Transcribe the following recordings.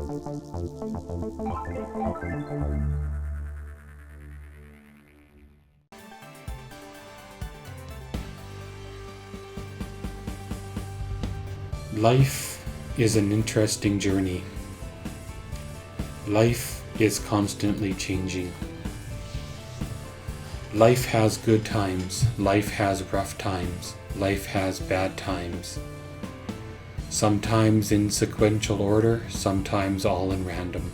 Life is an interesting journey. Life is constantly changing. Life has good times, life has rough times, life has bad times. Sometimes in sequential order, sometimes all in random.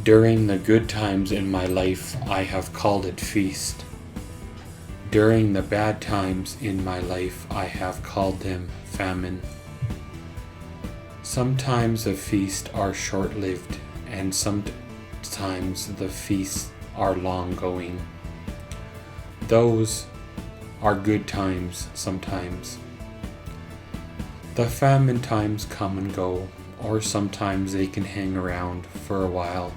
During the good times in my life, I have called it feast. During the bad times in my life, I have called them famine. Sometimes the feasts are short-lived, and sometimes the feasts are long-going. Those are good times sometimes. The famine times come and go, or sometimes they can hang around for a while.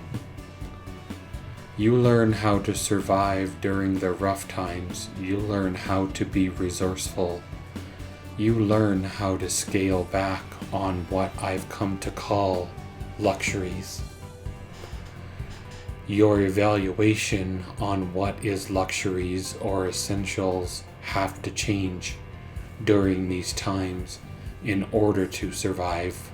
You learn how to survive during the rough times. You learn how to be resourceful. You learn how to scale back on what I've come to call luxuries. Your evaluation on what is luxuries or essentials have to change during these times in order to survive.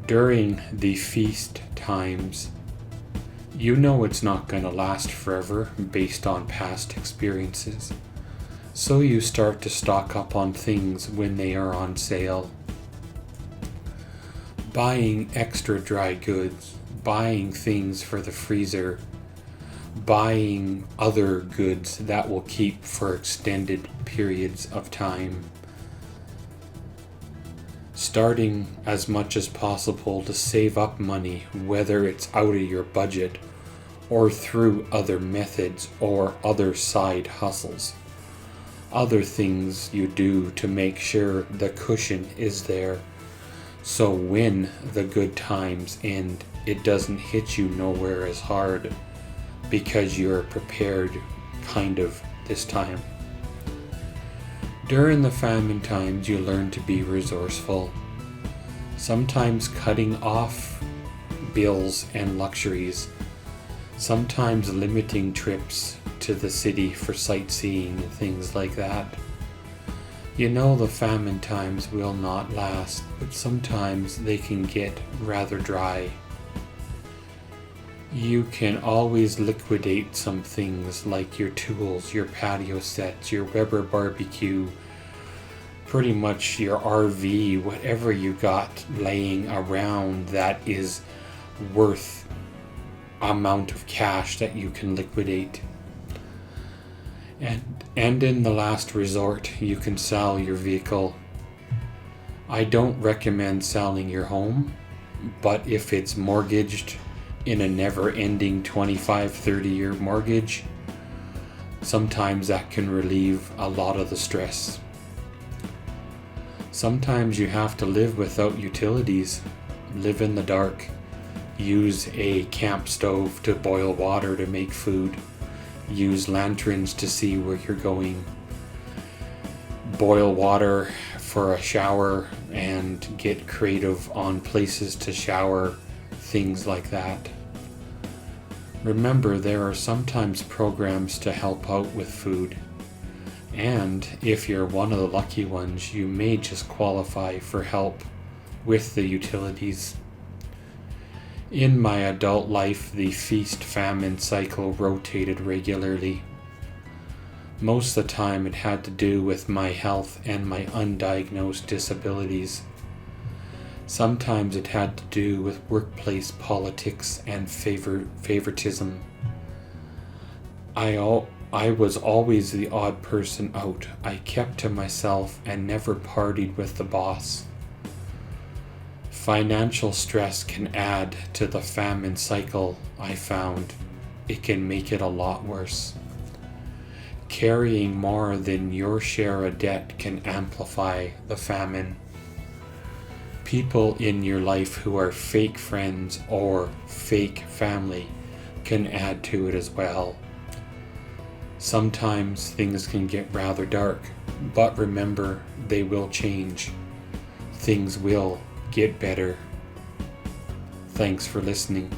During the feast times, you know it's not going to last forever based on past experiences. So you start to stock up on things when they are on sale. Buying extra dry goods, buying things for the freezer, buying other goods that will keep for extended periods of time. Starting as much as possible to save up money, whether it's out of your budget or through other methods or other side hustles. Other things you do to make sure the cushion is there, so when the good times end, it doesn't hit you nowhere as hard because you're prepared kind of this time. During the famine times, you learn to be resourceful, sometimes cutting off bills and luxuries, sometimes limiting trips to the city for sightseeing and things like that. You know the famine times will not last, but sometimes they can get rather dry. You can always liquidate some things like your tools, your patio sets, your Weber barbecue, pretty much your RV, whatever you got laying around that is worth amount of cash that you can liquidate. And in the last resort, you can sell your vehicle. I don't recommend selling your home, but if it's mortgaged in a never-ending 25-30-year mortgage, sometimes that can relieve a lot of the stress. Sometimes you have to live without utilities, live in the dark, use a camp stove to boil water to make food, use lanterns to see where you're going, boil water for a shower and get creative on places to shower, things like that. Remember, there are sometimes programs to help out with food, and if you're one of the lucky ones, you may just qualify for help with the utilities. In my adult life, the feast-famine cycle rotated regularly. Most of the time it had to do with my health and my undiagnosed disabilities. Sometimes it had to do with workplace politics and favoritism. I was always the odd person out. I kept to myself and never partied with the boss. Financial stress can add to the famine cycle, I found. It can make it a lot worse. Carrying more than your share of debt can amplify the famine. People in your life who are fake friends or fake family can add to it as well. Sometimes things can get rather dark, but remember, they will change. Things will get better. Thanks for listening.